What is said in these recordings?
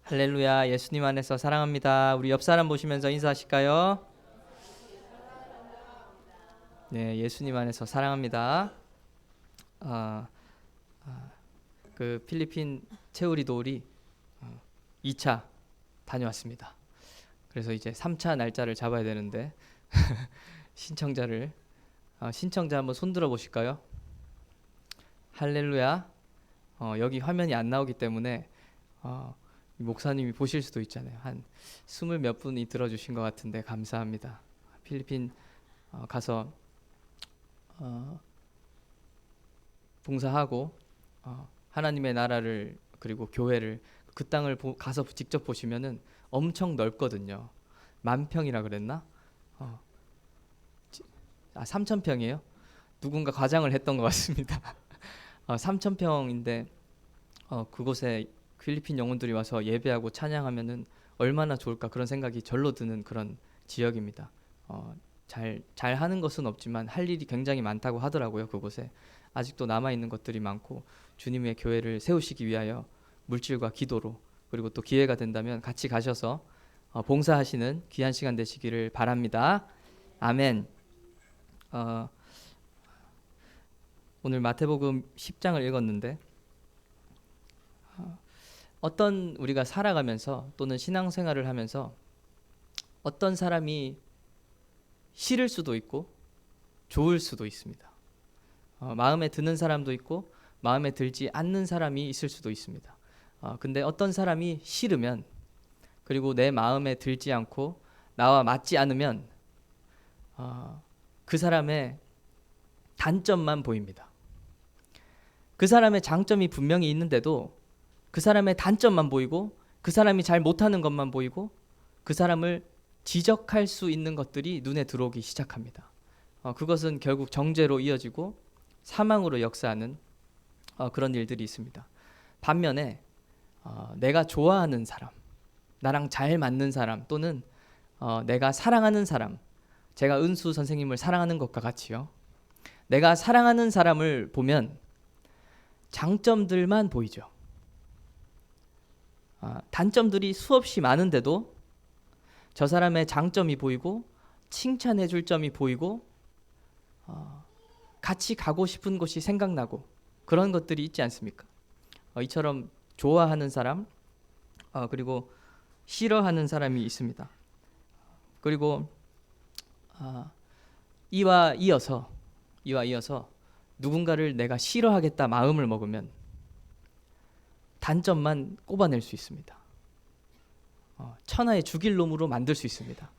할렐루야. 예수님 안에서 사랑합니다. 우리 옆 사람 보시면서 인사하실까요? 네, 예수님 안에서 사랑합니다. 아, 그 필리핀 채우리 도우리 2차 다녀왔습니다. 그래서 이제 3차 날짜를 잡아야 되는데 신청자를 신청자 한번 손들어 보실까요? 할렐루야. 여기 화면이 안 나오기 때문에 목사님이 보실 수도 있잖아요. 한 20 몇 분이 들어주신 것 같은데 감사합니다. 필리핀 가서 봉사하고 하나님의 나라를 그리고 교회를 그 땅을 가서 직접 보시면은 엄청 넓거든요. 10,000평이라 그랬나? 3,000평이에요? 누군가 과장을 했던 것 같습니다. 3,000평인데 그곳에 필리핀 영혼들이 와서 예배하고 찬양하면은 얼마나 좋을까 그런 생각이 절로 드는 그런 지역입니다. 잘 하는 것은 없지만 할 일이 굉장히 많다고 하더라고요. 그곳에 아직도 남아 있는 것들이 많고 주님의 교회를 세우시기 위하여 물질과 기도로 그리고 또 기회가 된다면 같이 가셔서 봉사하시는 귀한 시간 되시기를 바랍니다. 아멘. 오늘 마태복음 10장을 읽었는데 어떤 우리가 살아가면서 또는 신앙생활을 하면서 어떤 사람이 싫을 수도 있고 좋을 수도 있습니다. 마음에 드는 사람도 있고 마음에 들지 않는 사람이 있을 수도 있습니다. 근데 어떤 사람이 싫으면 그리고 내 마음에 들지 않고 나와 맞지 않으면 그 사람의 단점만 보입니다. 그 사람의 장점이 분명히 있는데도 그 사람의 단점만 보이고 그 사람이 잘 못하는 것만 보이고 그 사람을 지적할 수 있는 것들이 눈에 들어오기 시작합니다. 그것은 결국 정죄로 이어지고 사망으로 역사하는 그런 일들이 있습니다. 반면에 내가 좋아하는 사람, 나랑 잘 맞는 사람 또는 내가 사랑하는 사람, 제가 은수 선생님을 사랑하는 것과 같이요. 내가 사랑하는 사람을 보면 장점들만 보이죠. 단점들이 수없이 많은데도 저 사람의 장점이 보이고 칭찬해 줄 점이 보이고 같이 가고 싶은 곳이 생각나고 그런 것들이 있지 않습니까? 이처럼 좋아하는 사람 그리고 싫어하는 사람이 있습니다. 그리고 이와 이어서 누군가를 내가 싫어하겠다 마음을 먹으면 단점만 꼽아낼 수 있습니다. 천하의 죽일 놈으로 만들 수 있습니다.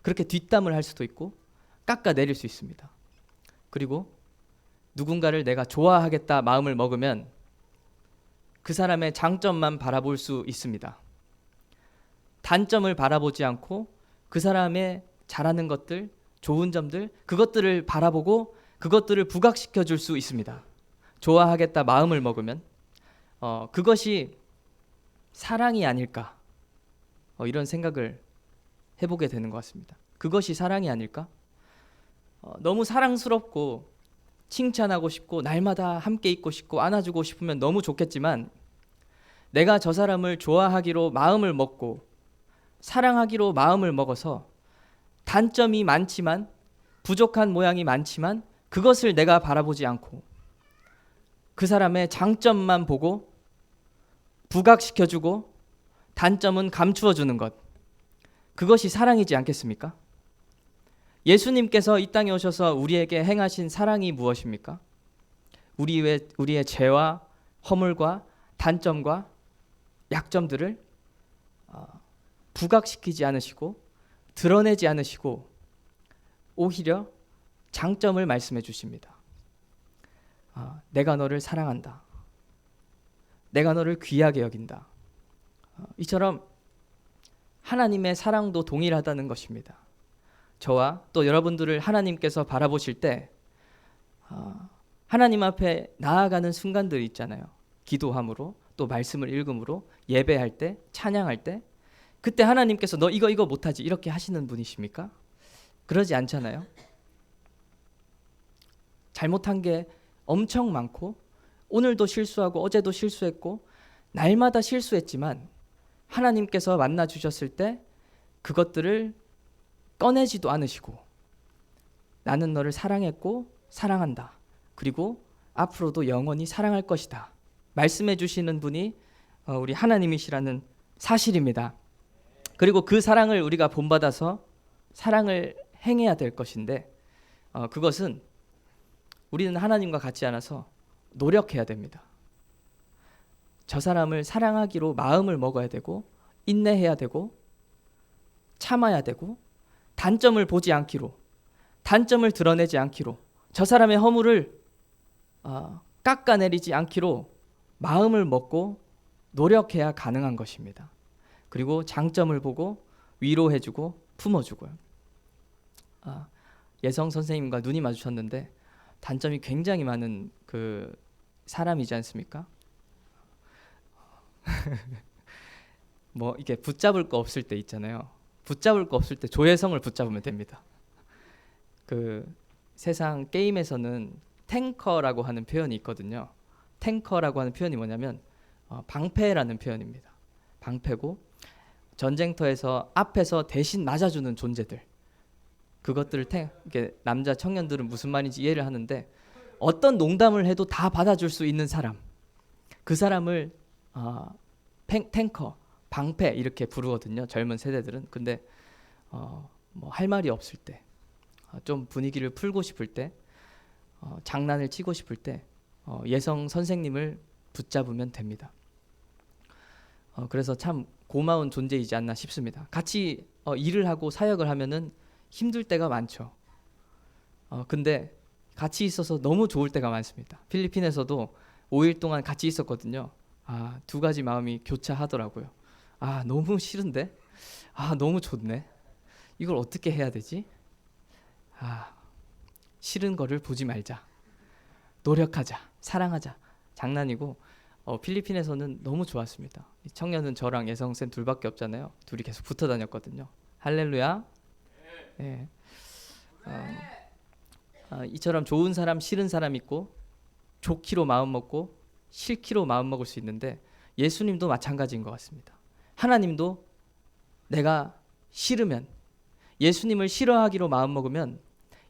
그렇게 뒷담을 할 수도 있고 깎아내릴 수 있습니다. 그리고 누군가를 내가 좋아하겠다 마음을 먹으면 그 사람의 장점만 바라볼 수 있습니다. 단점을 바라보지 않고 그 사람의 잘하는 것들, 좋은 점들, 그것들을 바라보고 그것들을 부각시켜 줄 수 있습니다. 좋아하겠다 마음을 먹으면 그것이 사랑이 아닐까 이런 생각을 해보게 되는 것 같습니다. 그것이 사랑이 아닐까? 너무 사랑스럽고 칭찬하고 싶고 날마다 함께 있고 싶고 안아주고 싶으면 너무 좋겠지만 내가 저 사람을 좋아하기로 마음을 먹고 사랑하기로 마음을 먹어서 단점이 많지만 부족한 모양이 많지만 그것을 내가 바라보지 않고 그 사람의 장점만 보고 부각시켜주고 단점은 감추어주는 것, 그것이 사랑이지 않겠습니까? 예수님께서 이 땅에 오셔서 우리에게 행하신 사랑이 무엇입니까? 우리의 죄와 허물과 단점과 약점들을 부각시키지 않으시고 드러내지 않으시고 오히려 장점을 말씀해 주십니다. 내가 너를 사랑한다. 내가 너를 귀하게 여긴다. 이처럼 하나님의 사랑도 동일하다는 것입니다. 저와 또 여러분들을 하나님께서 바라보실 때 하나님 앞에 나아가는 순간들이 있잖아요. 기도함으로 또 말씀을 읽음으로 예배할 때 찬양할 때 그때 하나님께서 너 이거 못하지 이렇게 하시는 분이십니까? 그러지 않잖아요. 잘못한 게 엄청 많고 오늘도 실수하고 어제도 실수했고 날마다 실수했지만 하나님께서 만나 주셨을 때 그것들을 꺼내지도 않으시고 나는 너를 사랑했고 사랑한다. 그리고 앞으로도 영원히 사랑할 것이다. 말씀해 주시는 분이 우리 하나님이시라는 사실입니다. 그리고 그 사랑을 우리가 본받아서 사랑을 행해야 될 것인데 그것은 우리는 하나님과 같지 않아서 노력해야 됩니다. 저 사람을 사랑하기로 마음을 먹어야 되고 인내해야 되고 참아야 되고 단점을 보지 않기로, 단점을 드러내지 않기로, 저 사람의 허물을 깎아내리지 않기로 마음을 먹고 노력해야 가능한 것입니다. 그리고 장점을 보고 위로해주고 품어주고요. 예성 선생님과 눈이 마주쳤는데 단점이 굉장히 많은 그 사람이지 않습니까? 뭐 이게 붙잡을 거 없을 때 있잖아요. 붙잡을 거 없을 때 조혜성을 붙잡으면 됩니다. 그 세상 게임에서는 탱커라고 하는 표현이 있거든요. 탱커라고 하는 표현이 뭐냐면 방패라는 표현입니다. 방패고 전쟁터에서 앞에서 대신 맞아주는 존재들. 그것들을 이렇게 남자 청년들은 무슨 말인지 이해를 하는데 어떤 농담을 해도 다 받아줄 수 있는 사람. 그 사람을 탱커, 방패 이렇게 부르거든요. 젊은 세대들은. 근데 뭐 할 말이 없을 때, 좀 분위기를 풀고 싶을 때, 장난을 치고 싶을 때 예성 선생님을 붙잡으면 됩니다. 그래서 참 고마운 존재이지 않나 싶습니다. 같이 일을 하고 사역을 하면은 힘들 때가 많죠. 근데 같이 있어서 너무 좋을 때가 많습니다. 필리핀에서도 5일 동안 같이 있었거든요. 두 가지 마음이 교차하더라고요. 너무 싫은데? 너무 좋네. 이걸 어떻게 해야 되지? 싫은 거를 보지 말자. 노력하자. 사랑하자. 장난이고 필리핀에서는 너무 좋았습니다. 이 청년은 저랑 예성쌤 둘밖에 없잖아요. 둘이 계속 붙어 다녔거든요. 할렐루야. 네. 이처럼 좋은 사람, 싫은 사람 있고 좋기로 마음 먹고 싫기로 마음 먹을 수 있는데 예수님도 마찬가지인 것 같습니다. 하나님도 내가 싫으면, 예수님을 싫어하기로 마음 먹으면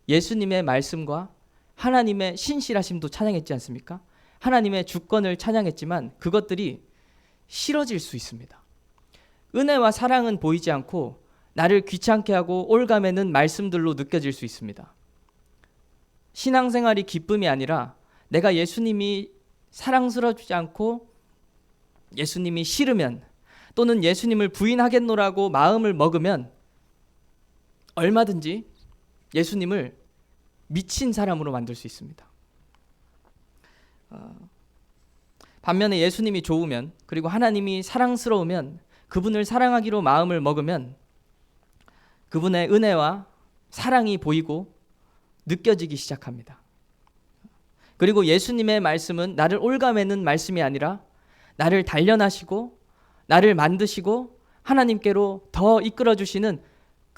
예수님의 말씀과 하나님의 신실하심도 찬양했지 않습니까? 하나님의 주권을 찬양했지만 그것들이 싫어질 수 있습니다. 은혜와 사랑은 보이지 않고 나를 귀찮게 하고 올가매는 말씀들로 느껴질 수 있습니다. 신앙생활이 기쁨이 아니라 내가 예수님이 사랑스럽지 않고 예수님이 싫으면 또는 예수님을 부인하겠노라고 마음을 먹으면 얼마든지 예수님을 미친 사람으로 만들 수 있습니다. 반면에 예수님이 좋으면, 그리고 하나님이 사랑스러우면, 그분을 사랑하기로 마음을 먹으면 그분의 은혜와 사랑이 보이고 느껴지기 시작합니다. 그리고 예수님의 말씀은 나를 올가매는 말씀이 아니라 나를 단련하시고 나를 만드시고 하나님께로 더 이끌어 주시는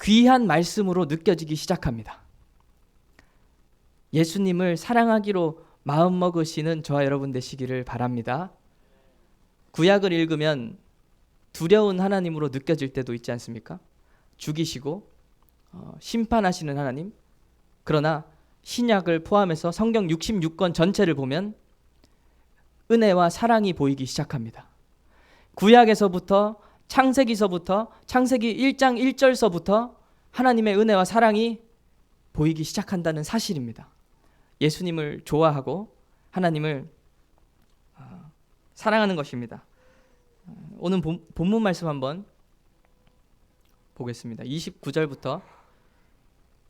귀한 말씀으로 느껴지기 시작합니다. 예수님을 사랑하기로 마음먹으시는 저와 여러분 되시기를 바랍니다. 구약을 읽으면 두려운 하나님으로 느껴질 때도 있지 않습니까? 죽이시고 심판하시는 하나님. 그러나 신약을 포함해서 성경 66권 전체를 보면 은혜와 사랑이 보이기 시작합니다. 구약에서부터 창세기서부터 창세기 1장 1절서부터 하나님의 은혜와 사랑이 보이기 시작한다는 사실입니다. 예수님을 좋아하고 하나님을 사랑하는 것입니다. 오늘 본문 말씀 한번 보겠습니다. 29절부터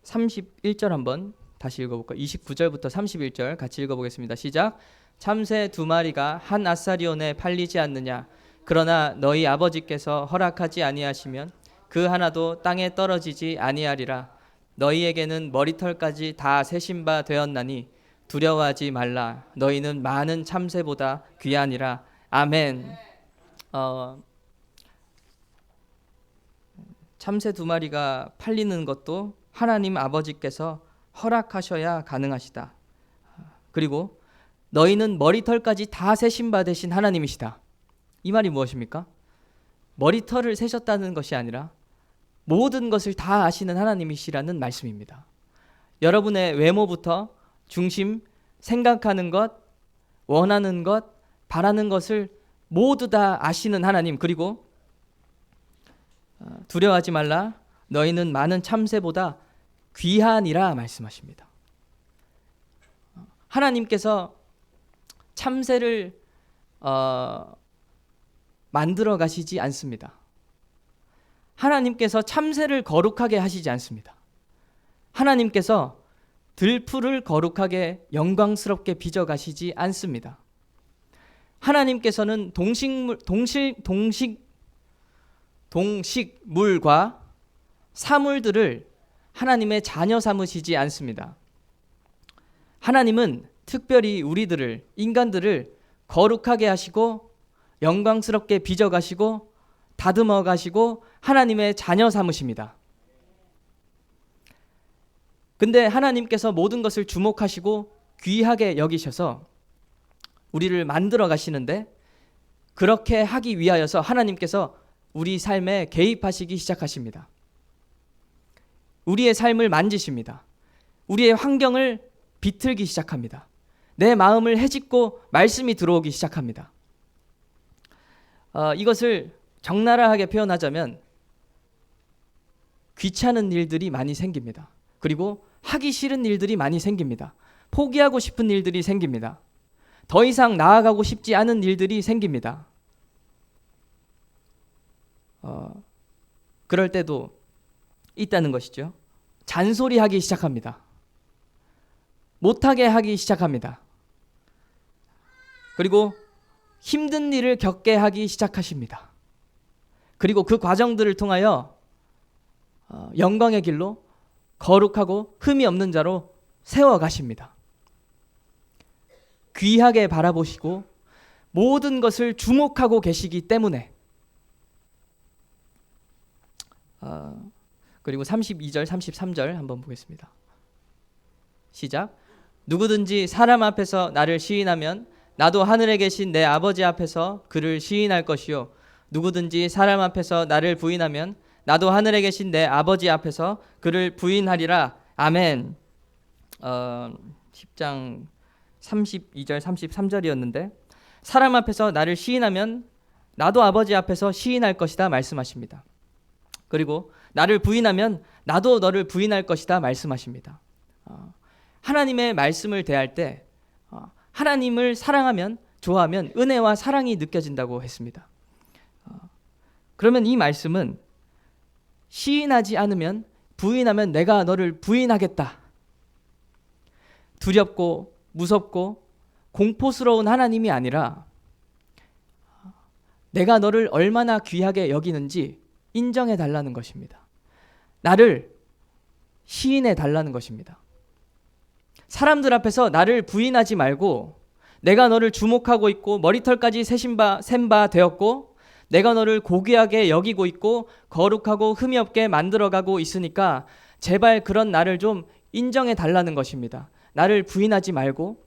31절 한번 다시 읽어볼까요? 29절부터 31절 같이 읽어보겠습니다. 시작. 참새 2마리가 한 아사리온에 팔리지 않느냐? 그러나 너희 아버지께서 허락하지 아니하시면 그 하나도 땅에 떨어지지 아니하리라. 너희에게는 머리털까지 다 세신 바 되었나니 두려워하지 말라. 너희는 많은 참새보다 귀하니라. 아멘. 참새 2마리가 팔리는 것도 하나님 아버지께서 허락하셔야 가능하시다. 그리고 너희는 머리털까지 다 세신 바 되신 하나님이시다. 이 말이 무엇입니까? 머리털을 세셨다는 것이 아니라 모든 것을 다 아시는 하나님이시라는 말씀입니다. 여러분의 외모부터 중심, 생각하는 것, 원하는 것, 바라는 것을 모두 다 아시는 하나님, 그리고 두려워하지 말라, 너희는 많은 참새보다 귀하니라 말씀하십니다. 하나님께서 참새를 만들어 가시지 않습니다. 하나님께서 참새를 거룩하게 하시지 않습니다. 하나님께서 들풀을 거룩하게 영광스럽게 빚어 가시지 않습니다. 하나님께서는 동식물과 사물들을 하나님의 자녀 삼으시지 않습니다. 하나님은 특별히 우리들을, 인간들을 거룩하게 하시고 영광스럽게 빚어 가시고 다듬어 가시고 하나님의 자녀 삼으십니다. 근데 하나님께서 모든 것을 주목하시고 귀하게 여기셔서 우리를 만들어 가시는데, 그렇게 하기 위하여서 하나님께서 우리 삶에 개입하시기 시작하십니다. 우리의 삶을 만지십니다. 우리의 환경을 비틀기 시작합니다. 내 마음을 헤집고 말씀이 들어오기 시작합니다. 이것을 적나라하게 표현하자면 귀찮은 일들이 많이 생깁니다. 그리고 하기 싫은 일들이 많이 생깁니다. 포기하고 싶은 일들이 생깁니다. 더 이상 나아가고 싶지 않은 일들이 생깁니다. 그럴 때도 있다는 것이죠. 잔소리하기 시작합니다. 못하게 하기 시작합니다. 그리고 힘든 일을 겪게 하기 시작하십니다. 그리고 그 과정들을 통하여 영광의 길로 거룩하고 흠이 없는 자로 세워가십니다. 귀하게 바라보시고 모든 것을 주목하고 계시기 때문에. 그리고 32절 33절 한번 보겠습니다. 시작. 누구든지 사람 앞에서 나를 시인하면 나도 하늘에 계신 내 아버지 앞에서 그를 시인할 것이요, 누구든지 사람 앞에서 나를 부인하면 나도 하늘에 계신 내 아버지 앞에서 그를 부인하리라. 아멘. 10장 32절 33절이었는데, 사람 앞에서 나를 시인하면 나도 아버지 앞에서 시인할 것이다 말씀하십니다. 그리고 나를 부인하면 나도 너를 부인할 것이다 말씀하십니다. 하나님의 말씀을 대할 때 하나님을 사랑하면, 좋아하면 은혜와 사랑이 느껴진다고 했습니다. 그러면 이 말씀은 시인하지 않으면, 부인하면 내가 너를 부인하겠다, 두렵고 무섭고 공포스러운 하나님이 아니라 내가 너를 얼마나 귀하게 여기는지 인정해 달라는 것입니다. 나를 시인해 달라는 것입니다. 사람들 앞에서 나를 부인하지 말고, 내가 너를 주목하고 있고 머리털까지 샌 바 되었고 내가 너를 고귀하게 여기고 있고 거룩하고 흠이 없게 만들어가고 있으니까 제발 그런 나를 좀 인정해 달라는 것입니다. 나를 부인하지 말고,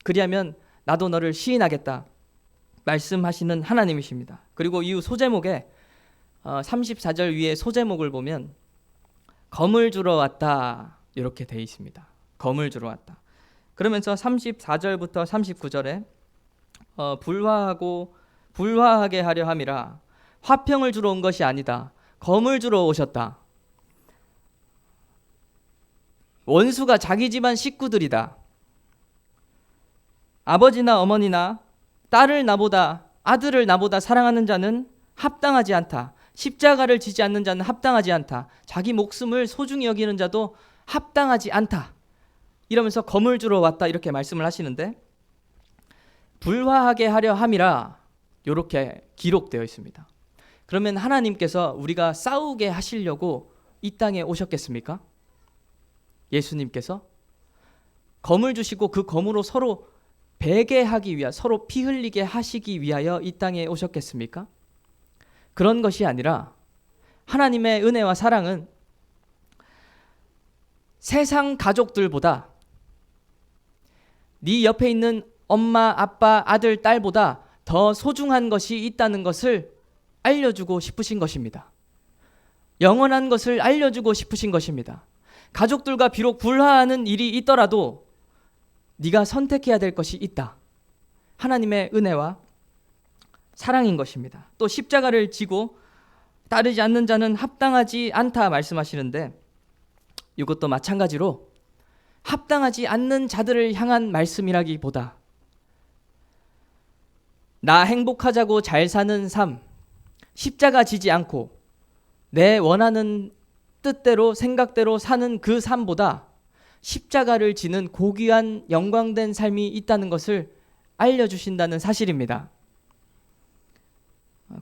그리하면 나도 너를 시인하겠다 말씀하시는 하나님이십니다. 그리고 이후 소제목에 34절 위에 소제목을 보면 검을 주러 왔다 이렇게 되어 있습니다. 검을 주러 왔다. 그러면서 34절부터 39절에 불화하게 하려 함이라. 화평을 주러 온 것이 아니다. 검을 주러 오셨다. 원수가 자기 집안 식구들이다. 아버지나 어머니나 딸을 나보다, 아들을 나보다 사랑하는 자는 합당하지 않다. 십자가를 지지 않는 자는 합당하지 않다. 자기 목숨을 소중히 여기는 자도 합당하지 않다. 이러면서 검을 주러 왔다 이렇게 말씀을 하시는데, 불화하게 하려 함이라 이렇게 기록되어 있습니다. 그러면 하나님께서 우리가 싸우게 하시려고 이 땅에 오셨겠습니까? 예수님께서 검을 주시고 그 검으로 서로 베개하기 위하여, 서로 피 흘리게 하시기 위하여 이 땅에 오셨겠습니까? 그런 것이 아니라 하나님의 은혜와 사랑은 세상 가족들보다, 네 옆에 있는 엄마, 아빠, 아들, 딸보다 더 소중한 것이 있다는 것을 알려주고 싶으신 것입니다. 영원한 것을 알려주고 싶으신 것입니다. 가족들과 비록 불화하는 일이 있더라도 네가 선택해야 될 것이 있다. 하나님의 은혜와 사랑인 것입니다. 또 십자가를 지고 따르지 않는 자는 합당하지 않다 말씀하시는데, 이것도 마찬가지로 합당하지 않는 자들을 향한 말씀이라기보다 나 행복하자고 잘 사는 삶, 십자가 지지 않고 내 원하는 뜻대로 생각대로 사는 그 삶보다 십자가를 지는 고귀한 영광된 삶이 있다는 것을 알려주신다는 사실입니다.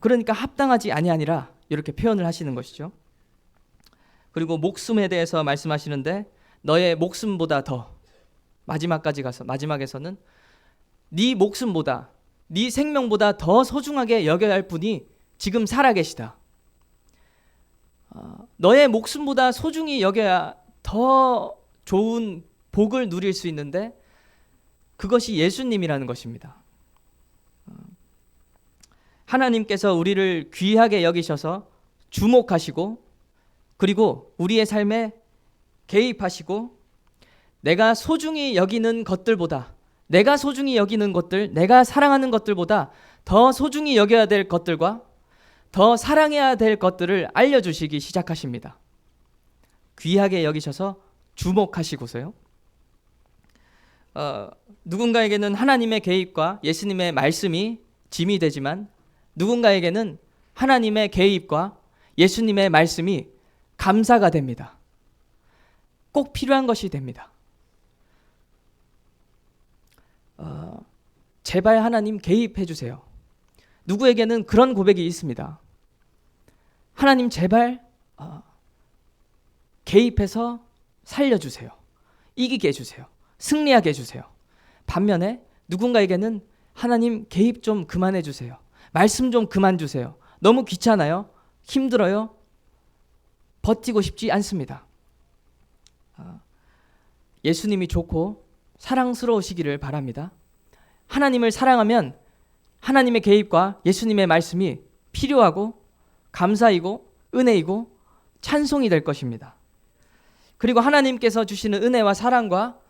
그러니까 합당하지 아니하니라 이렇게 표현을 하시는 것이죠. 그리고 목숨에 대해서 말씀하시는데, 너의 목숨보다 더, 마지막까지 가서 마지막에서는 네 목숨보다, 네 생명보다 더 소중하게 여겨야 할 분이 지금 살아계시다. 너의 목숨보다 소중히 여겨야 더 좋은 복을 누릴 수 있는데 그것이 예수님이라는 것입니다. 하나님께서 우리를 귀하게 여기셔서 주목하시고, 그리고 우리의 삶에 개입하시고, 내가 소중히 여기는 것들보다, 내가 소중히 여기는 것들, 내가 사랑하는 것들보다 더 소중히 여겨야 될 것들과 더 사랑해야 될 것들을 알려주시기 시작하십니다. 귀하게 여기셔서 주목하시고서요. 누군가에게는 하나님의 개입과 예수님의 말씀이 짐이 되지만, 누군가에게는 하나님의 개입과 예수님의 말씀이 감사가 됩니다. 꼭 필요한 것이 됩니다. 제발 하나님 개입해 주세요. 누구에게는 그런 고백이 있습니다. 하나님 제발 개입해서 살려주세요. 이기게 해주세요. 승리하게 해주세요. 반면에 누군가에게는 하나님 개입 좀 그만해 주세요. 말씀 좀 그만 주세요. 너무 귀찮아요. 힘들어요. 버티고 싶지 않습니다. 예수님이 좋고 사랑스러우시기를 바랍니다. 하나님을 사랑하면 하나님의 개입과 예수님의 말씀이 필요하고 감사이고 은혜이고 찬송이 될 것입니다. 그리고 하나님께서 주시는 은혜와 사랑과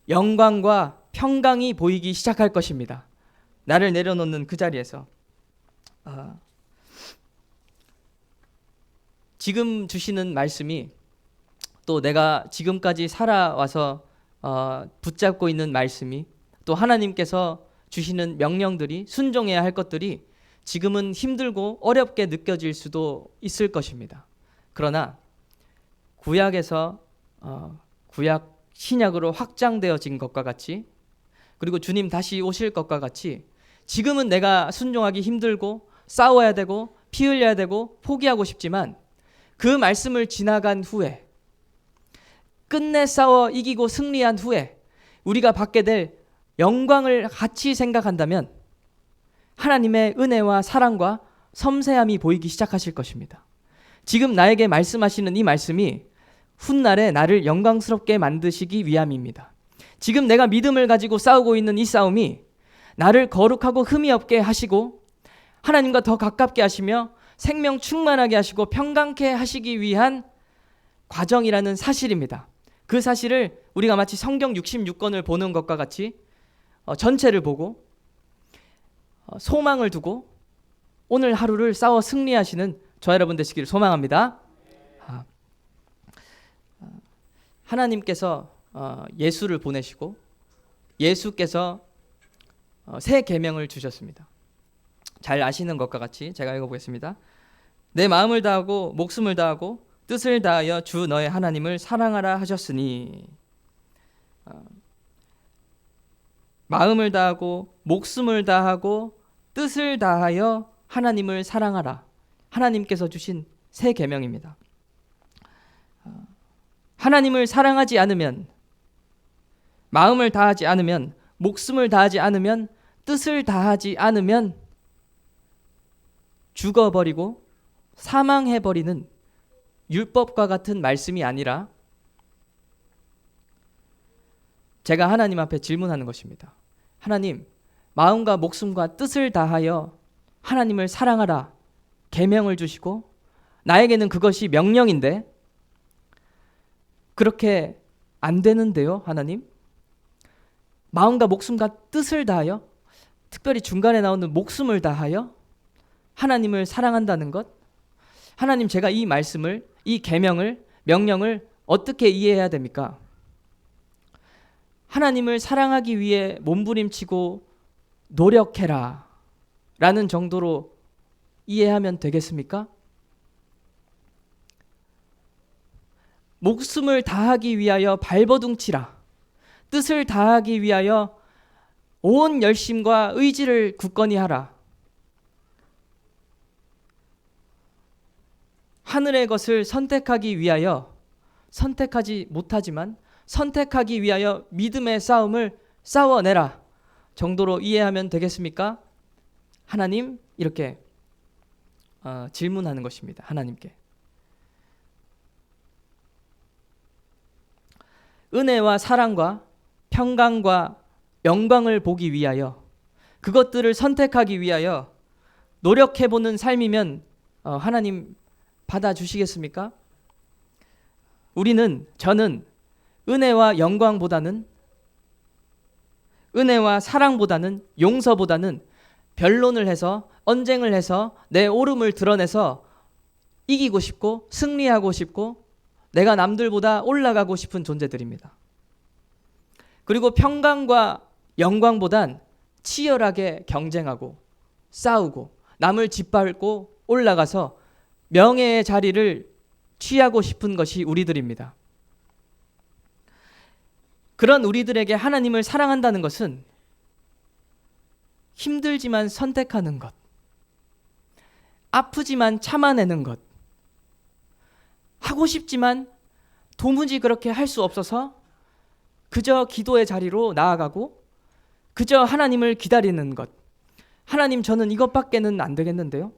영광과 평강이 보이기 시작할 것입니다. 나를 내려놓는 그 자리에서 지금 주시는 말씀이, 또 내가 지금까지 살아와서 붙잡고 있는 말씀이, 또 하나님께서 주시는 명령들이, 순종해야 할 것들이 지금은 힘들고 어렵게 느껴질 수도 있을 것입니다. 그러나 구약에서 구약 신약으로 확장되어진 것과 같이, 그리고 주님 다시 오실 것과 같이 지금은 내가 순종하기 힘들고 싸워야 되고 피 흘려야 되고 포기하고 싶지만, 그 말씀을 지나간 후에, 끝내 싸워 이기고 승리한 후에 우리가 받게 될 영광을 같이 생각한다면 하나님의 은혜와 사랑과 섬세함이 보이기 시작하실 것입니다. 지금 나에게 말씀하시는 이 말씀이 훗날에 나를 영광스럽게 만드시기 위함입니다. 지금 내가 믿음을 가지고 싸우고 있는 이 싸움이 나를 거룩하고 흠이 없게 하시고 하나님과 더 가깝게 하시며 생명 충만하게 하시고 평강케 하시기 위한 과정이라는 사실입니다. 그 사실을 우리가 마치 성경 66권을 보는 것과 같이 전체를 보고 소망을 두고 오늘 하루를 싸워 승리하시는 저 여러분 되시기를 소망합니다. 하나님께서 예수를 보내시고 예수께서 새 계명을 주셨습니다. 잘 아시는 것과 같이 제가 읽어보겠습니다. 내 마음을 다하고 목숨을 다하고 뜻을 다하여 주 너의 하나님을 사랑하라 하셨으니, 마음을 다하고 목숨을 다하고 뜻을 다하여 하나님을 사랑하라. 하나님께서 주신 새 계명입니다. 하나님을 사랑하지 않으면, 마음을 다하지 않으면, 목숨을 다하지 않으면, 뜻을 다하지 않으면 죽어버리고 사망해버리는 율법과 같은 말씀이 아니라, 제가 하나님 앞에 질문하는 것입니다. 하나님, 마음과 목숨과 뜻을 다하여 하나님을 사랑하라 계명을 주시고 나에게는 그것이 명령인데 그렇게 안 되는데요, 하나님? 마음과 목숨과 뜻을 다하여, 특별히 중간에 나오는 목숨을 다하여 하나님을 사랑한다는 것. 하나님, 제가 이 말씀을, 이 계명을, 명령을 어떻게 이해해야 됩니까? 하나님을 사랑하기 위해 몸부림치고 노력해라 라는 정도로 이해하면 되겠습니까? 목숨을 다하기 위하여 발버둥치라, 뜻을 다하기 위하여 온 열심과 의지를 굳건히 하라, 하늘의 것을 선택하기 위하여, 선택하지 못하지만 선택하기 위하여 믿음의 싸움을 싸워내라 정도로 이해하면 되겠습니까? 하나님, 이렇게 질문하는 것입니다. 하나님께. 은혜와 사랑과 평강과 영광을 보기 위하여, 그것들을 선택하기 위하여 노력해보는 삶이면 하나님 받아주시겠습니까? 저는 은혜와 영광보다는, 은혜와 사랑보다는, 용서보다는 변론을 해서, 언쟁을 해서 내 옳음을 드러내서 이기고 싶고 승리하고 싶고 내가 남들보다 올라가고 싶은 존재들입니다. 그리고 평강과 영광보단 치열하게 경쟁하고 싸우고 남을 짓밟고 올라가서 명예의 자리를 취하고 싶은 것이 우리들입니다. 그런 우리들에게 하나님을 사랑한다는 것은 힘들지만 선택하는 것, 아프지만 참아내는 것, 하고 싶지만 도무지 그렇게 할 수 없어서 그저 기도의 자리로 나아가고 그저 하나님을 기다리는 것. 하나님, 저는 이것밖에는 안 되겠는데요.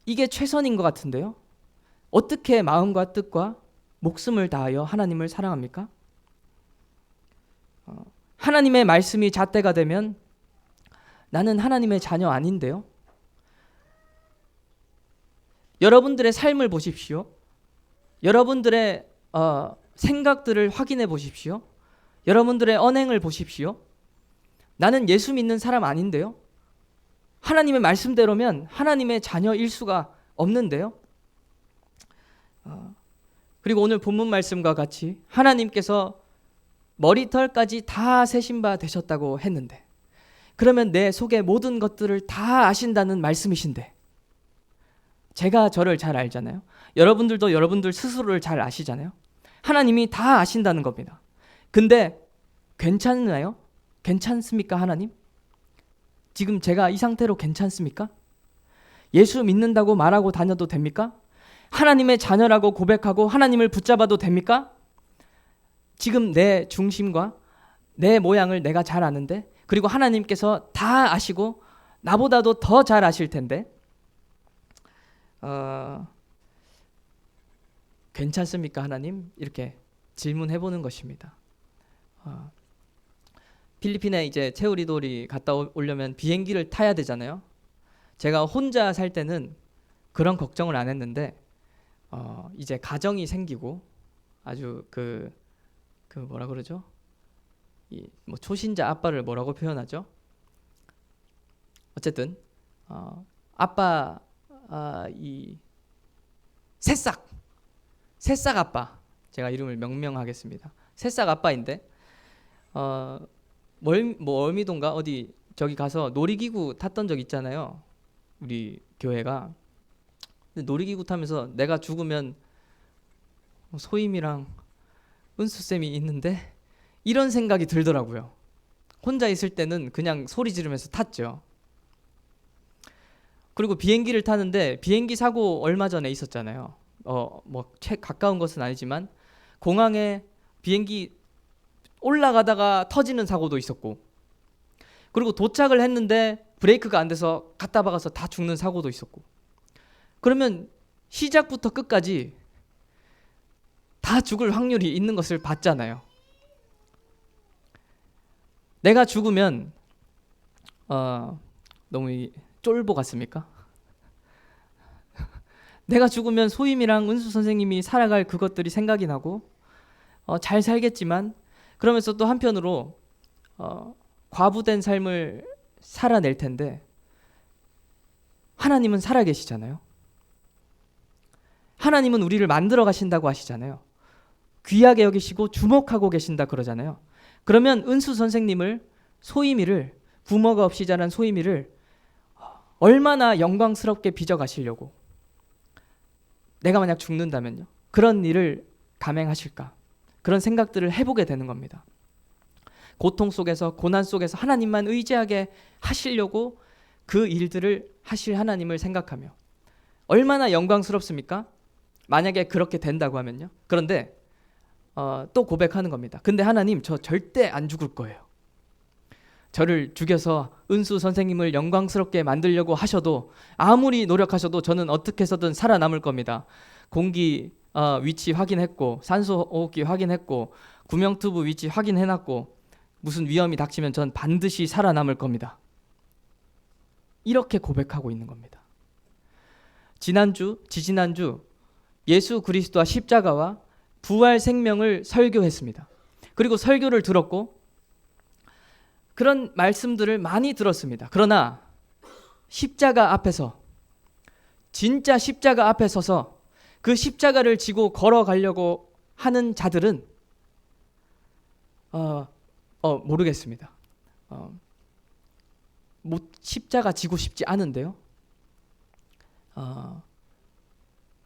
이게 최선인 것 같은데요. 어떻게 마음과 뜻과 목숨을 다하여 하나님을 사랑합니까? 하나님의 말씀이 잣대가 되면 나는 하나님의 자녀 아닌데요. 여러분들의 삶을 보십시오. 여러분들의 생각들을 확인해 보십시오. 여러분들의 언행을 보십시오. 나는 예수 믿는 사람 아닌데요. 하나님의 말씀대로면 하나님의 자녀일 수가 없는데요. 그리고 오늘 본문 말씀과 같이 하나님께서 머리털까지 다 세신 바 되셨다고 했는데, 그러면 내 속의 모든 것들을 다 아신다는 말씀이신데, 제가 저를 잘 알잖아요. 여러분들도 여러분들 스스로를 잘 아시잖아요. 하나님이 다 아신다는 겁니다. 근데 괜찮나요? 괜찮습니까, 하나님? 지금 제가 이 상태로 괜찮습니까? 예수 믿는다고 말하고 다녀도 됩니까? 하나님의 자녀라고 고백하고 하나님을 붙잡아도 됩니까? 지금 내 중심과 내 모양을 내가 잘 아는데, 그리고 하나님께서 다 아시고 나보다도 더 잘 아실 텐데 괜찮습니까, 하나님? 이렇게 질문해보는 것입니다. 필리핀에 이제 채우리돌이 갔다 오려면 비행기를 타야 되잖아요. 제가 혼자 살 때는 그런 걱정을 안 했는데 이제 가정이 생기고 아주 그 뭐라 그러죠? 뭐 초신자 아빠를 뭐라고 표현하죠? 어쨌든 아빠 이 새싹 아빠, 제가 이름을 명명하겠습니다. 새싹 아빠인데 월미도인가 어디 저기 가서 놀이기구 탔던 적 있잖아요. 우리 교회가. 근데 놀이기구 타면서 내가 죽으면 소임이랑 은수쌤이 있는데 이런 생각이 들더라고요. 혼자 있을 때는 그냥 소리 지르면서 탔죠. 그리고 비행기를 타는데 비행기 사고 얼마 전에 있었잖아요. 뭐 가까운 것은 아니지만 공항에 비행기 올라가다가 터지는 사고도 있었고, 그리고 도착을 했는데 브레이크가 안 돼서 갖다 박아서 다 죽는 사고도 있었고, 그러면 시작부터 끝까지 다 죽을 확률이 있는 것을 봤잖아요. 내가 죽으면 너무 쫄보 같습니까? 내가 죽으면 소임이랑 은수 선생님이 살아갈 그것들이 생각이 나고 잘 살겠지만 그러면서 또 한편으로 과부된 삶을 살아낼 텐데 하나님은 살아계시잖아요. 하나님은 우리를 만들어 가신다고 하시잖아요. 귀하게 여기시고 주목하고 계신다 그러잖아요. 그러면 은수 선생님을 소임이를 부모가 없이 자란 소임이를 얼마나 영광스럽게 빚어가시려고 내가 만약 죽는다면요. 그런 일을 감행하실까? 그런 생각들을 해보게 되는 겁니다. 고통 속에서 고난 속에서 하나님만 의지하게 하시려고 그 일들을 하실 하나님을 생각하며 얼마나 영광스럽습니까? 만약에 그렇게 된다고 하면요. 그런데 또 고백하는 겁니다. 근데 하나님 저 절대 안 죽을 거예요. 저를 죽여서 은수 선생님을 영광스럽게 만들려고 하셔도 아무리 노력하셔도 저는 어떻게 해서든 살아남을 겁니다. 공기 위치 확인했고 산소 호흡기 확인했고 구명투브 위치 확인해놨고 무슨 위험이 닥치면 전 반드시 살아남을 겁니다. 이렇게 고백하고 있는 겁니다. 지지난주 예수 그리스도와 십자가와 부활 생명을 설교했습니다. 그리고 설교를 들었고 그런 말씀들을 많이 들었습니다. 그러나 십자가 앞에서 진짜 십자가 앞에 서서 그 십자가를 지고 걸어가려고 하는 자들은 모르겠습니다. 십자가 지고 싶지 않은데요.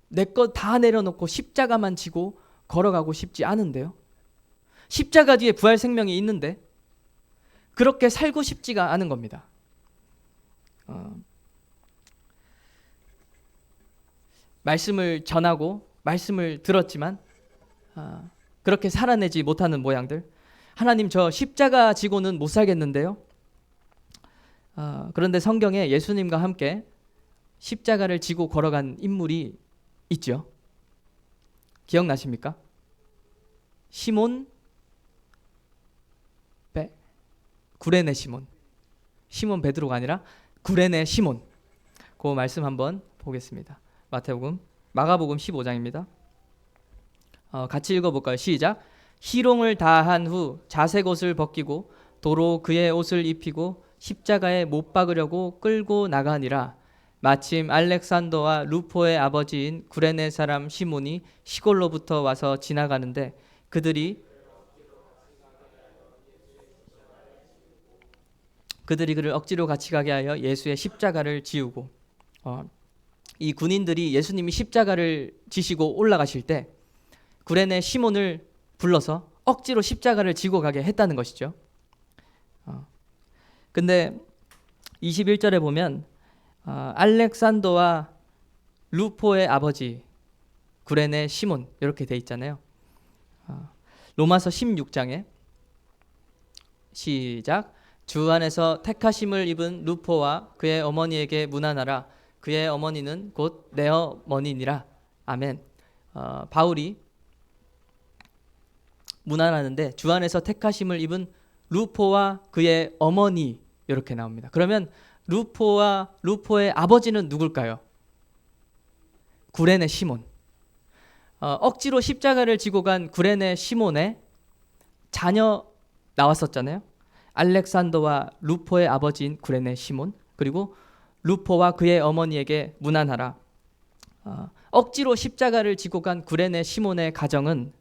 내 것 다 내려놓고 십자가만 지고 걸어가고 싶지 않은데요. 십자가 뒤에 부활 생명이 있는데 그렇게 살고 싶지가 않은 겁니다. 말씀을 전하고 말씀을 들었지만 그렇게 살아내지 못하는 모양들. 하나님 저 십자가 지고는 못 살겠는데요. 그런데 성경에 예수님과 함께 십자가를 지고 걸어간 인물이 있죠. 기억나십니까? 시몬 구레네 시몬 베드로가 아니라 구레네 시몬. 그 말씀 한번 보겠습니다. 마가복음 15장입니다. 같이 읽어볼까요? 시작. 희롱을 다한 후 자색 옷을 벗기고 도로 그의 옷을 입히고 십자가에 못 박으려고 끌고 나가니라. 마침 알렉산더와 루포의 아버지인 구레네 사람 시몬이 시골로부터 와서 지나가는데 그들이 그를 억지로 같이 가게 하여 예수의 십자가를 지우고 이 군인들이 예수님이 십자가를 지시고 올라가실 때 구레네 시몬을 불러서 억지로 십자가를 지고 가게 했다는 것이죠. 근데 21절에 보면 알렉산더와 루포의 아버지 구레네 시몬 이렇게 돼 있잖아요. 로마서 16장에 시작. 주 안에서 택하심을 입은 루포와 그의 어머니에게 문안하라. 그의 어머니는 곧 내 어머니니라. 아멘. 바울이 문안하는데 주 안에서 택하심을 입은 루포와 그의 어머니 이렇게 나옵니다. 그러면 루포의 아버지는 누굴까요? 구레네 시몬. 억지로 십자가를 지고 간 구레네 시몬의 자녀 나왔었잖아요. 알렉산더와 루포의 아버지인 구레네 시몬, 그리고 루포와 그의 어머니에게 문안하라. 억지로 십자가를 지고 간 구레네 시몬의 가정은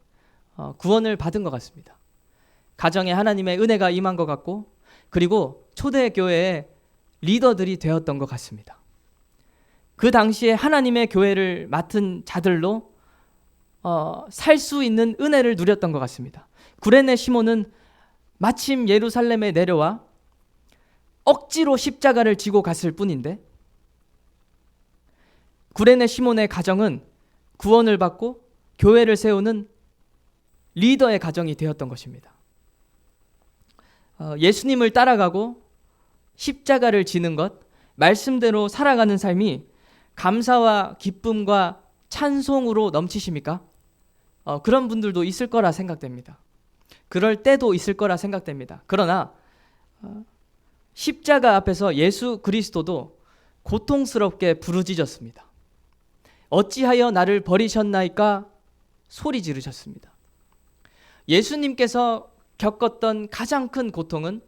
구원을 받은 것 같습니다. 가정에 하나님의 은혜가 임한 것 같고 그리고 초대교회의 리더들이 되었던 것 같습니다. 그 당시에 하나님의 교회를 맡은 자들로 살 수 있는 은혜를 누렸던 것 같습니다. 구레네 시몬은 마침 예루살렘에 내려와 억지로 십자가를 지고 갔을 뿐인데 구레네 시몬의 가정은 구원을 받고 교회를 세우는 리더의 가정이 되었던 것입니다. 예수님을 따라가고 십자가를 지는 것, 말씀대로 살아가는 삶이 감사와 기쁨과 찬송으로 넘치십니까? 그런 분들도 있을 거라 생각됩니다. 그럴 때도 있을 거라 생각됩니다. 그러나 십자가 앞에서 예수 그리스도도 고통스럽게 부르짖었습니다. 어찌하여 나를 버리셨나이까 소리 지르셨습니다. 예수님께서 겪었던 가장 큰 고통은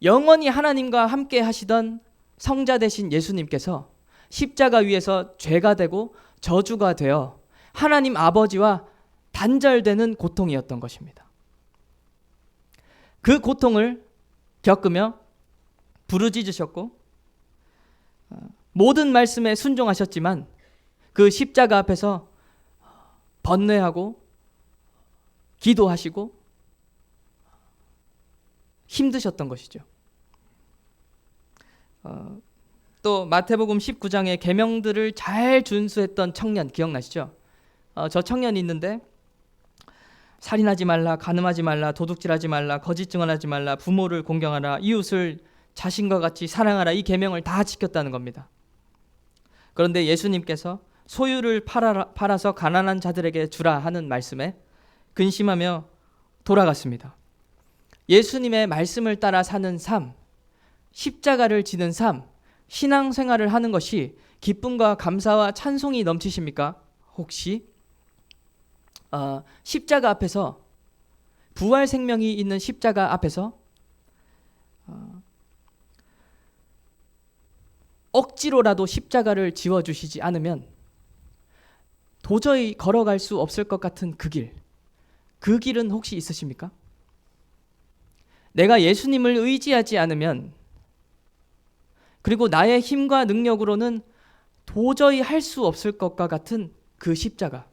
영원히 하나님과 함께 하시던 성자 되신 예수님께서 십자가 위에서 죄가 되고 저주가 되어 하나님 아버지와 단절되는 고통이었던 것입니다. 그 고통을 겪으며 부르짖으셨고 모든 말씀에 순종하셨지만 그 십자가 앞에서 번뇌하고 기도하시고 힘드셨던 것이죠. 또 마태복음 19장의 계명들을 잘 준수했던 청년 기억나시죠? 저 청년이 있는데 살인하지 말라, 간음하지 말라, 도둑질하지 말라, 거짓 증언하지 말라, 부모를 공경하라, 이웃을 자신과 같이 사랑하라, 이 계명을 다 지켰다는 겁니다. 그런데 예수님께서 소유를 팔아서 가난한 자들에게 주라 하는 말씀에 근심하며 돌아갔습니다. 예수님의 말씀을 따라 사는 삶, 십자가를 지는 삶, 신앙생활을 하는 것이 기쁨과 감사와 찬송이 넘치십니까? 혹시 십자가 앞에서, 부활 생명이 있는 십자가 앞에서 억지로라도 십자가를 지워주시지 않으면 도저히 걸어갈 수 없을 것 같은 그 길은 혹시 있으십니까? 내가 예수님을 의지하지 않으면, 그리고 나의 힘과 능력으로는 도저히 할 수 없을 것과 같은 그 십자가,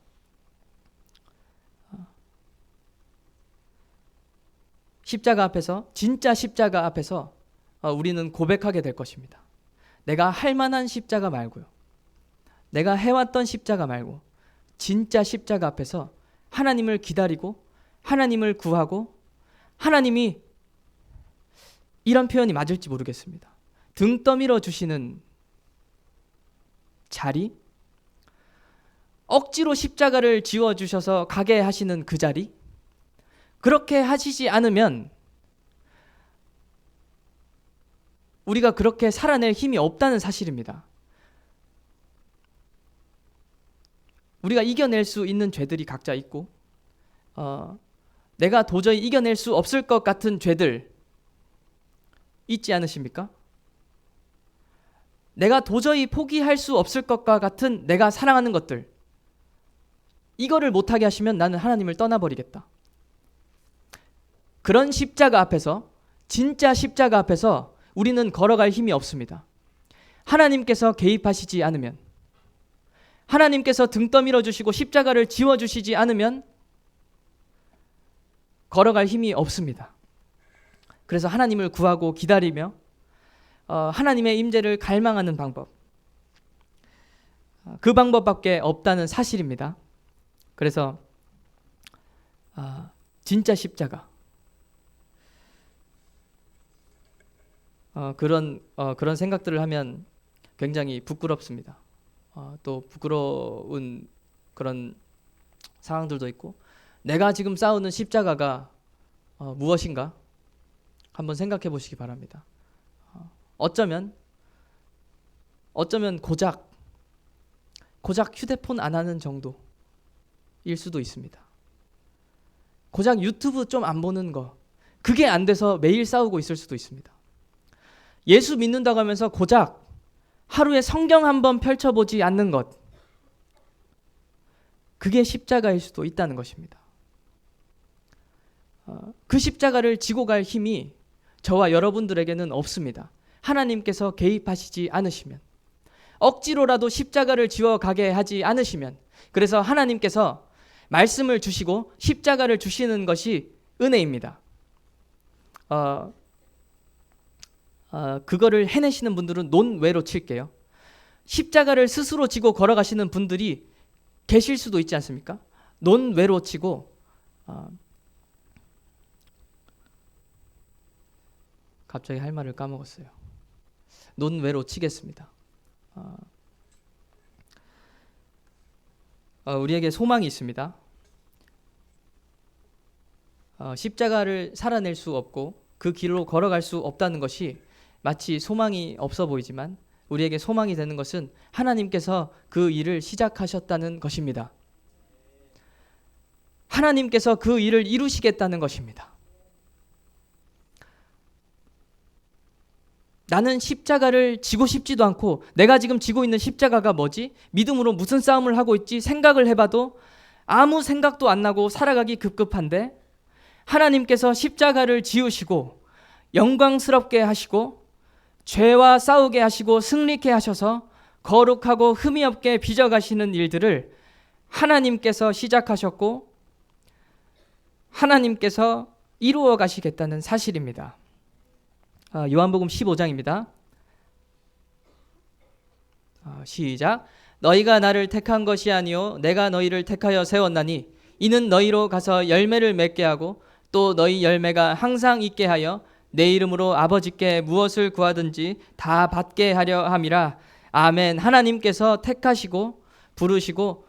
십자가 앞에서, 진짜 십자가 앞에서 우리는 고백하게 될 것입니다. 내가 할 만한 십자가 말고요, 내가 해왔던 십자가 말고 진짜 십자가 앞에서 하나님을 기다리고 하나님을 구하고, 하나님이, 이런 표현이 맞을지 모르겠습니다, 등 떠밀어 주시는 자리, 억지로 십자가를 지워주셔서 가게 하시는 그 자리, 그렇게 하시지 않으면 우리가 그렇게 살아낼 힘이 없다는 사실입니다. 우리가 이겨낼 수 있는 죄들이 각자 있고, 내가 도저히 이겨낼 수 없을 것 같은 죄들 있지 않으십니까? 내가 도저히 포기할 수 없을 것과 같은 내가 사랑하는 것들, 이거를 못하게 하시면 나는 하나님을 떠나버리겠다. 그런 십자가 앞에서, 진짜 십자가 앞에서 우리는 걸어갈 힘이 없습니다. 하나님께서 개입하시지 않으면, 하나님께서 등 떠밀어 주시고 십자가를 지워주시지 않으면 걸어갈 힘이 없습니다. 그래서 하나님을 구하고 기다리며 하나님의 임재를 갈망하는 방법, 그 방법밖에 없다는 사실입니다. 그래서 진짜 십자가, 그런 생각들을 하면 굉장히 부끄럽습니다. 또 부끄러운 그런 상황들도 있고, 내가 지금 싸우는 십자가가 무엇인가 한번 생각해 보시기 바랍니다. 어쩌면 고작 휴대폰 안 하는 정도일 수도 있습니다. 고작 유튜브 좀 안 보는 거, 그게 안 돼서 매일 싸우고 있을 수도 있습니다. 예수 믿는다고 하면서 고작 하루에 성경 한번 펼쳐보지 않는 것, 그게 십자가일 수도 있다는 것입니다. 그 십자가를 지고 갈 힘이 저와 여러분들에게는 없습니다. 하나님께서 개입하시지 않으시면, 억지로라도 십자가를 지워가게 하지 않으시면, 그래서 하나님께서 말씀을 주시고 십자가를 주시는 것이 은혜입니다. 그거를 해내시는 분들은 논외로 칠게요. 십자가를 스스로 지고 걸어가시는 분들이 계실 수도 있지 않습니까? 논외로 치고 갑자기 할 말을 까먹었어요. 논외로 치겠습니다. 우리에게 소망이 있습니다. 십자가를 살아낼 수 없고 그 길로 걸어갈 수 없다는 것이 마치 소망이 없어 보이지만 우리에게 소망이 되는 것은 하나님께서 그 일을 시작하셨다는 것입니다. 하나님께서 그 일을 이루시겠다는 것입니다. 나는 십자가를 지고 싶지도 않고 내가 지금 지고 있는 십자가가 뭐지? 믿음으로 무슨 싸움을 하고 있지? 생각을 해봐도 아무 생각도 안 나고 살아가기 급급한데 하나님께서 십자가를 지으시고 영광스럽게 하시고 죄와 싸우게 하시고 승리케 하셔서 거룩하고 흠이 없게 빚어가시는 일들을 하나님께서 시작하셨고 하나님께서 이루어 가시겠다는 사실입니다. 요한복음 15장입니다. 시작. 너희가 나를 택한 것이 아니요 내가 너희를 택하여 세웠나니 이는 너희로 가서 열매를 맺게 하고 또 너희 열매가 항상 있게 하여 내 이름으로 아버지께 무엇을 구하든지 다 받게 하려 함이라. 아멘. 하나님께서 택하시고 부르시고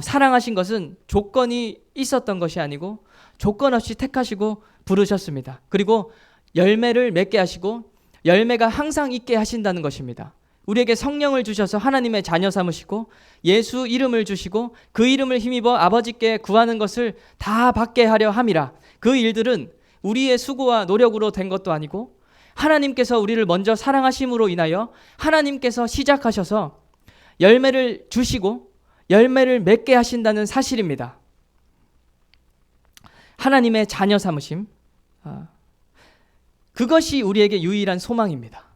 사랑하신 것은 조건이 있었던 것이 아니고 조건 없이 택하시고 부르셨습니다. 그리고 열매를 맺게 하시고 열매가 항상 있게 하신다는 것입니다. 우리에게 성령을 주셔서 하나님의 자녀 삼으시고 예수 이름을 주시고 그 이름을 힘입어 아버지께 구하는 것을 다 받게 하려 함이라. 그 일들은 우리의 수고와 노력으로 된 것도 아니고 하나님께서 우리를 먼저 사랑하심으로 인하여 하나님께서 시작하셔서 열매를 주시고 열매를 맺게 하신다는 사실입니다. 하나님의 자녀 삼으심, 그것이 우리에게 유일한 소망입니다.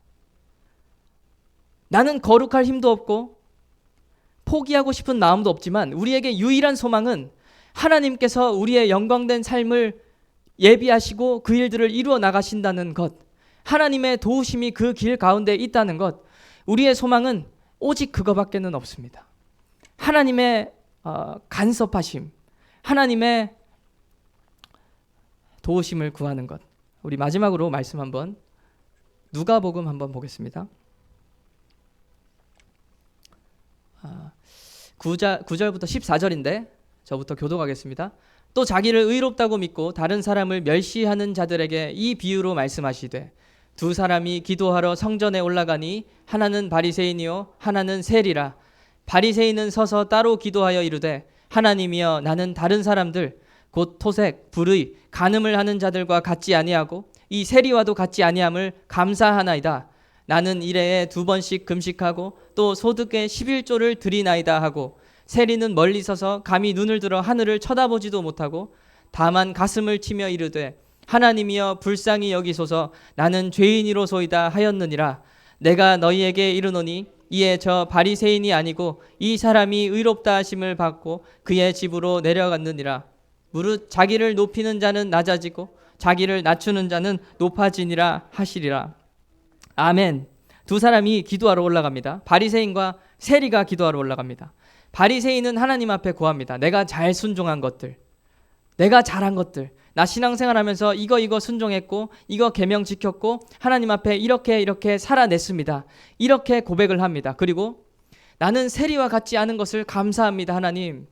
나는 거룩할 힘도 없고 포기하고 싶은 마음도 없지만 우리에게 유일한 소망은 하나님께서 우리의 영광된 삶을 예비하시고 그 일들을 이루어 나가신다는 것, 하나님의 도우심이 그 길 가운데 있다는 것, 우리의 소망은 오직 그거밖에는 없습니다. 하나님의 간섭하심, 하나님의 도우심을 구하는 것. 우리 마지막으로 말씀 한번 누가복음 한번 보겠습니다. 9절부터 14절인데 저부터 교독하겠습니다. 또 자기를 의롭다고 믿고 다른 사람을 멸시하는 자들에게 이 비유로 말씀하시되 두 사람이 기도하러 성전에 올라가니 하나는 바리새인이요 하나는 세리라. 바리새인은 서서 따로 기도하여 이르되 하나님이여 나는 다른 사람들 곧 토색, 불의, 간음을 하는 자들과 같지 아니하고 이 세리와도 같지 아니함을 감사하나이다. 나는 일해에 2번씩 금식하고 또 소득의 11조를 드리나이다 하고 세리는 멀리 서서 감히 눈을 들어 하늘을 쳐다보지도 못하고 다만 가슴을 치며 이르되 하나님이여 불쌍히 여기소서 나는 죄인이로소이다 하였느니라. 내가 너희에게 이르노니 이에 저 바리새인이 아니고 이 사람이 의롭다 하심을 받고 그의 집으로 내려갔느니라. 무릇 자기를 높이는 자는 낮아지고 자기를 낮추는 자는 높아지니라 하시리라. 아멘. 두 사람이 기도하러 올라갑니다. 바리새인과 세리가 기도하러 올라갑니다. 바리새인은 하나님 앞에 구합니다. 내가 잘 순종한 것들, 내가 잘한 것들, 나 신앙생활하면서 이거 순종했고 이거 계명 지켰고 하나님 앞에 이렇게 살아냈습니다. 이렇게 고백을 합니다. 그리고 나는 세리와 같지 않은 것을 감사합니다. 하나님,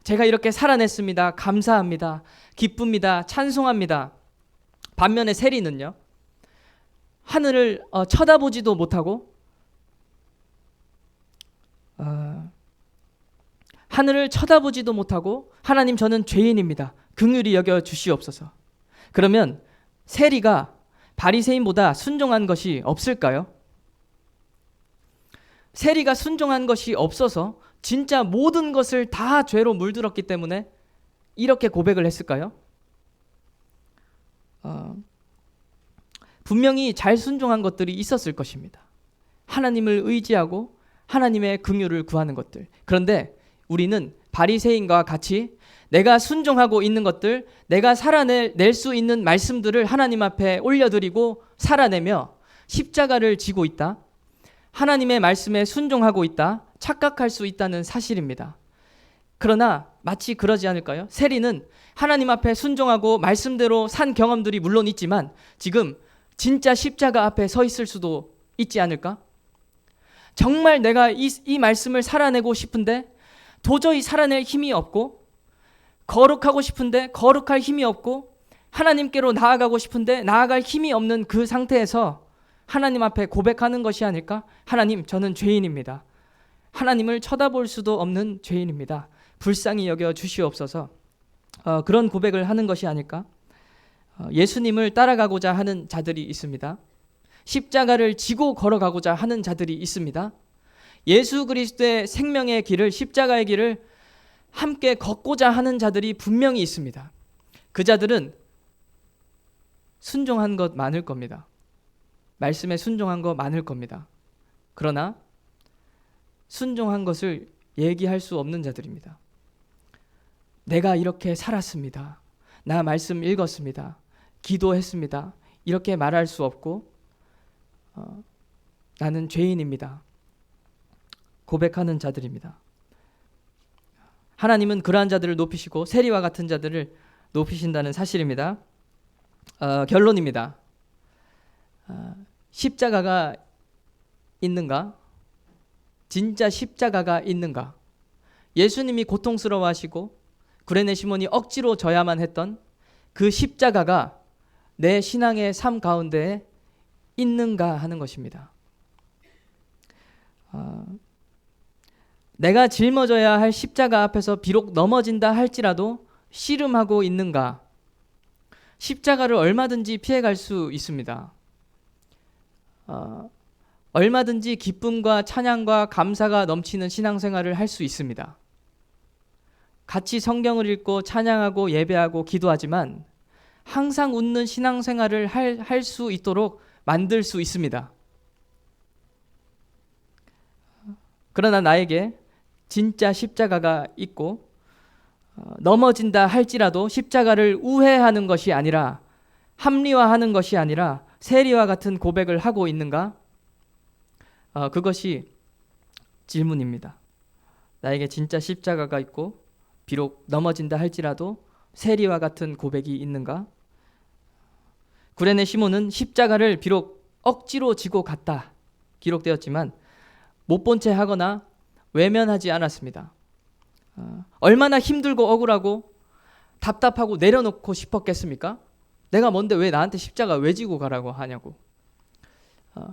제가 이렇게 살아냈습니다. 감사합니다. 기쁩니다. 찬송합니다. 반면에 세리는요, 하늘을 쳐다보지도 못하고 하늘을 쳐다보지도 못하고 하나님 저는 죄인입니다. 긍휼히 여겨 주시옵소서. 그러면 세리가 바리새인보다 순종한 것이 없을까요? 세리가 순종한 것이 없어서 진짜 모든 것을 다 죄로 물들었기 때문에 이렇게 고백을 했을까요? 분명히 잘 순종한 것들이 있었을 것입니다. 하나님을 의지하고 하나님의 긍휼을 구하는 것들. 그런데 우리는 바리새인과 같이 내가 순종하고 있는 것들, 내가 살아낼 수 있는 말씀들을 하나님 앞에 올려드리고 살아내며 십자가를 지고 있다, 하나님의 말씀에 순종하고 있다 착각할 수 있다는 사실입니다. 그러나 마치 그러지 않을까요? 세리는 하나님 앞에 순종하고 말씀대로 산 경험들이 물론 있지만 지금 진짜 십자가 앞에 서 있을 수도 있지 않을까? 정말 내가 이 말씀을 살아내고 싶은데 도저히 살아낼 힘이 없고, 거룩하고 싶은데 거룩할 힘이 없고, 하나님께로 나아가고 싶은데 나아갈 힘이 없는 그 상태에서 하나님 앞에 고백하는 것이 아닐까? 하나님, 저는 죄인입니다. 하나님을 쳐다볼 수도 없는 죄인입니다. 불쌍히 여겨 주시옵소서. 그런 고백을 하는 것이 아닐까? 예수님을 따라가고자 하는 자들이 있습니다. 십자가를 지고 걸어가고자 하는 자들이 있습니다. 예수 그리스도의 생명의 길을, 십자가의 길을 함께 걷고자 하는 자들이 분명히 있습니다. 그 자들은 순종한 것 많을 겁니다. 말씀에 순종한 거 많을 겁니다. 그러나 순종한 것을 얘기할 수 없는 자들입니다. 내가 이렇게 살았습니다. 나 말씀 읽었습니다. 기도했습니다. 이렇게 말할 수 없고 나는 죄인입니다. 고백하는 자들입니다. 하나님은 그러한 자들을 높이시고 세리와 같은 자들을 높이신다는 사실입니다. 결론입니다. 십자가가 있는가? 진짜 십자가가 있는가? 예수님이 고통스러워하시고 구레네 시몬이 억지로 져야만 했던 그 십자가가 내 신앙의 삶 가운데에 있는가 하는 것입니다. 내가 짊어져야 할 십자가 앞에서 비록 넘어진다 할지라도 씨름하고 있는가? 십자가를 얼마든지 피해갈 수 있습니다. 얼마든지 기쁨과 찬양과 감사가 넘치는 신앙생활을 할 수 있습니다. 같이 성경을 읽고 찬양하고 예배하고 기도하지만 항상 웃는 신앙생활을 할 수 있도록 만들 수 있습니다. 그러나 나에게 진짜 십자가가 있고 넘어진다 할지라도 십자가를 우회하는 것이 아니라 합리화하는 것이 아니라 세리와 같은 고백을 하고 있는가? 그것이 질문입니다. 나에게 진짜 십자가가 있고 비록 넘어진다 할지라도 세리와 같은 고백이 있는가? 구레네 시몬은 십자가를 비록 억지로 지고 갔다 기록되었지만 못 본 채 하거나 외면하지 않았습니다. 얼마나 힘들고 억울하고 답답하고 내려놓고 싶었겠습니까? 내가 뭔데 왜 나한테 십자가 왜 지고 가라고 하냐고.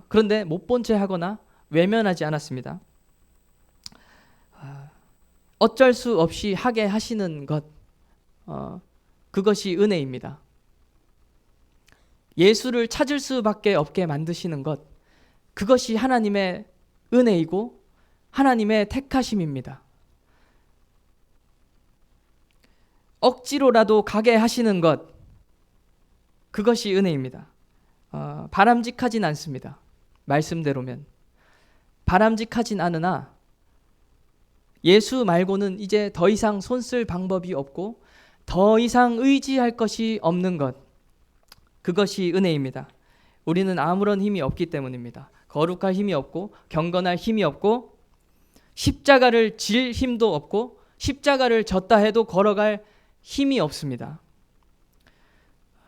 그런데 못 본 채 하거나 외면하지 않았습니다. 어쩔 수 없이 하게 하시는 것, 그것이 은혜입니다. 예수를 찾을 수밖에 없게 만드시는 것, 그것이 하나님의 은혜이고 하나님의 택하심입니다. 억지로라도 가게 하시는 것, 그것이 은혜입니다. 바람직하진 않습니다. 말씀대로면 바람직하진 않으나 예수 말고는 이제 더 이상 손쓸 방법이 없고 더 이상 의지할 것이 없는 것, 그것이 은혜입니다. 우리는 아무런 힘이 없기 때문입니다. 거룩할 힘이 없고 경건할 힘이 없고 십자가를 질 힘도 없고 십자가를 졌다 해도 걸어갈 힘이 없습니다.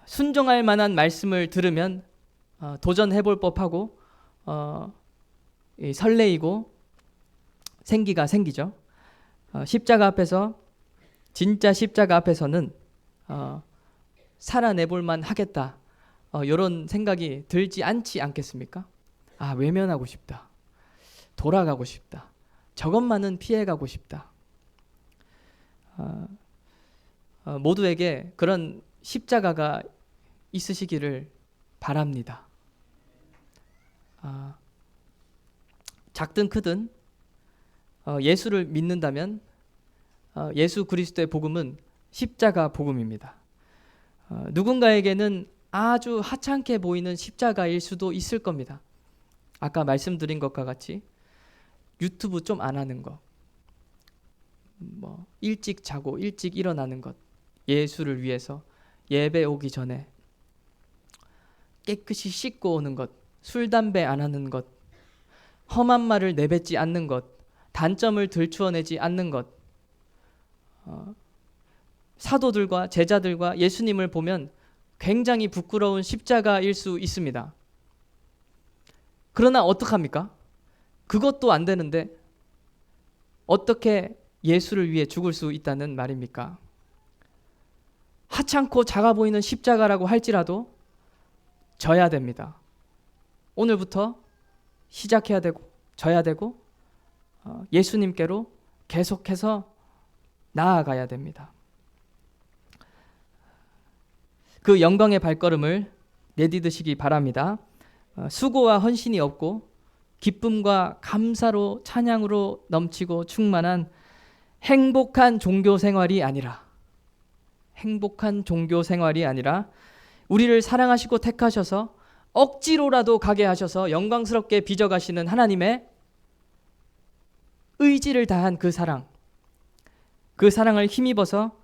순종할 만한 말씀을 들으면 도전해 볼 법하고 설레이고 생기가 생기죠. 십자가 앞에서, 진짜 십자가 앞에서는 살아내볼 만 하겠다, 이런 생각이 들지 않겠습니까? 외면하고 싶다, 돌아가고 싶다, 저것만은 피해가고 싶다. 모두에게 그런 십자가가 있으시기를 바랍니다. 작든 크든 예수를 믿는다면 예수 그리스도의 복음은 십자가 복음입니다. 누군가에게는 아주 하찮게 보이는 십자가일 수도 있을 겁니다. 아까 말씀드린 것과 같이 유튜브 좀 안 하는 것, 일찍 자고 일찍 일어나는 것, 예수를 위해서 예배 오기 전에 깨끗이 씻고 오는 것, 술 담배 안 하는 것, 험한 말을 내뱉지 않는 것, 단점을 들추어내지 않는 것. 사도들과 제자들과 예수님을 보면 굉장히 부끄러운 십자가일 수 있습니다. 그러나 어떡합니까? 그것도 안 되는데 어떻게 예수를 위해 죽을 수 있다는 말입니까? 하찮고 작아 보이는 십자가라고 할지라도 져야 됩니다. 오늘부터 시작해야 되고 져야 되고 예수님께로 계속해서 나아가야 됩니다. 그 영광의 발걸음을 내디디시기 바랍니다. 수고와 헌신이 없고 기쁨과 감사로 찬양으로 넘치고 충만한 행복한 종교 생활이 아니라 우리를 사랑하시고 택하셔서 억지로라도 가게 하셔서 영광스럽게 빚어가시는 하나님의 의지를 다한 그 사랑을 힘입어서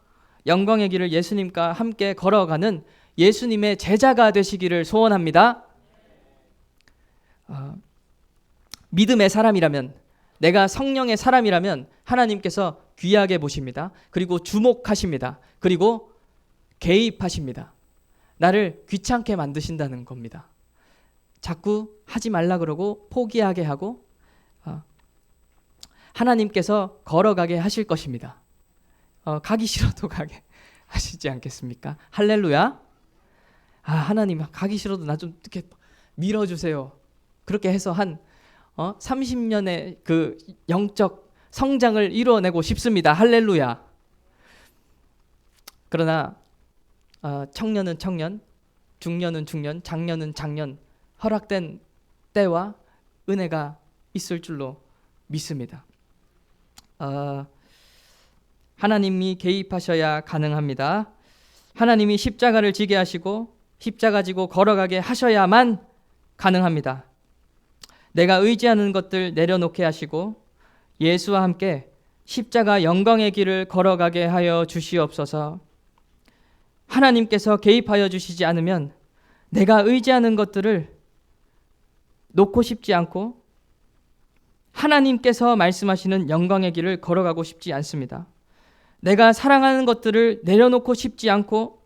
영광의 길을 예수님과 함께 걸어가는 예수님의 제자가 되시기를 소원합니다. 믿음의 사람이라면, 내가 성령의 사람이라면 하나님께서 귀하게 보십니다. 그리고 주목하십니다. 그리고 개입하십니다. 나를 귀찮게 만드신다는 겁니다. 자꾸 하지 말라 그러고 포기하게 하고 하나님께서 걸어가게 하실 것입니다. 가기 싫어도 가게 하시지 않겠습니까? 할렐루야. 하나님 가기 싫어도 나 좀 이렇게 밀어주세요. 그렇게 해서 한 30년의 그 영적 성장을 이루어내고 싶습니다. 할렐루야. 그러나 청년은 청년, 중년은 중년, 장년은 장년, 허락된 때와 은혜가 있을 줄로 믿습니다. 하나님이 개입하셔야 가능합니다. 하나님이 십자가를 지게 하시고 십자가 지고 걸어가게 하셔야만 가능합니다. 내가 의지하는 것들 내려놓게 하시고 예수와 함께 십자가 영광의 길을 걸어가게 하여 주시옵소서. 하나님께서 개입하여 주시지 않으면 내가 의지하는 것들을 놓고 싶지 않고 하나님께서 말씀하시는 영광의 길을 걸어가고 싶지 않습니다. 내가 사랑하는 것들을 내려놓고 싶지 않고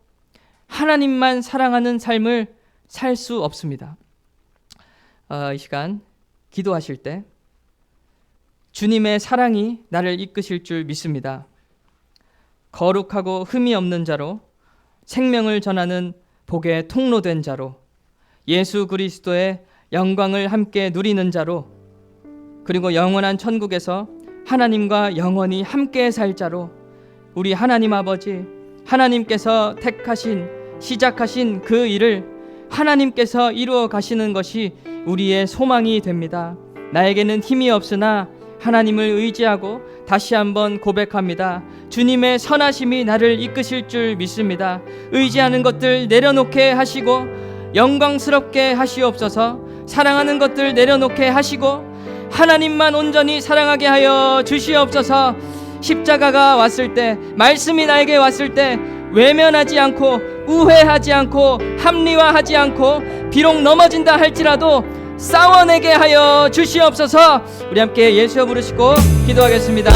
하나님만 사랑하는 삶을 살 수 없습니다. 이 시간 기도하실 때 주님의 사랑이 나를 이끄실 줄 믿습니다. 거룩하고 흠이 없는 자로 생명을 전하는 복의 통로된 자로 예수 그리스도의 영광을 함께 누리는 자로 그리고 영원한 천국에서 하나님과 영원히 함께 살 자로 우리 하나님 아버지 하나님께서 시작하신 그 일을 하나님께서 이루어 가시는 것이 우리의 소망이 됩니다. 나에게는 힘이 없으나 하나님을 의지하고 다시 한번 고백합니다. 주님의 선하심이 나를 이끄실 줄 믿습니다. 의지하는 것들 내려놓게 하시고 영광스럽게 하시옵소서. 사랑하는 것들 내려놓게 하시고 하나님만 온전히 사랑하게 하여 주시옵소서. 십자가가 왔을 때, 말씀이 나에게 왔을 때 외면하지 않고 우회하지 않고 합리화하지 않고 비록 넘어진다 할지라도 싸워내게 하여 주시옵소서. 우리 함께 예수여 부르시고 기도하겠습니다.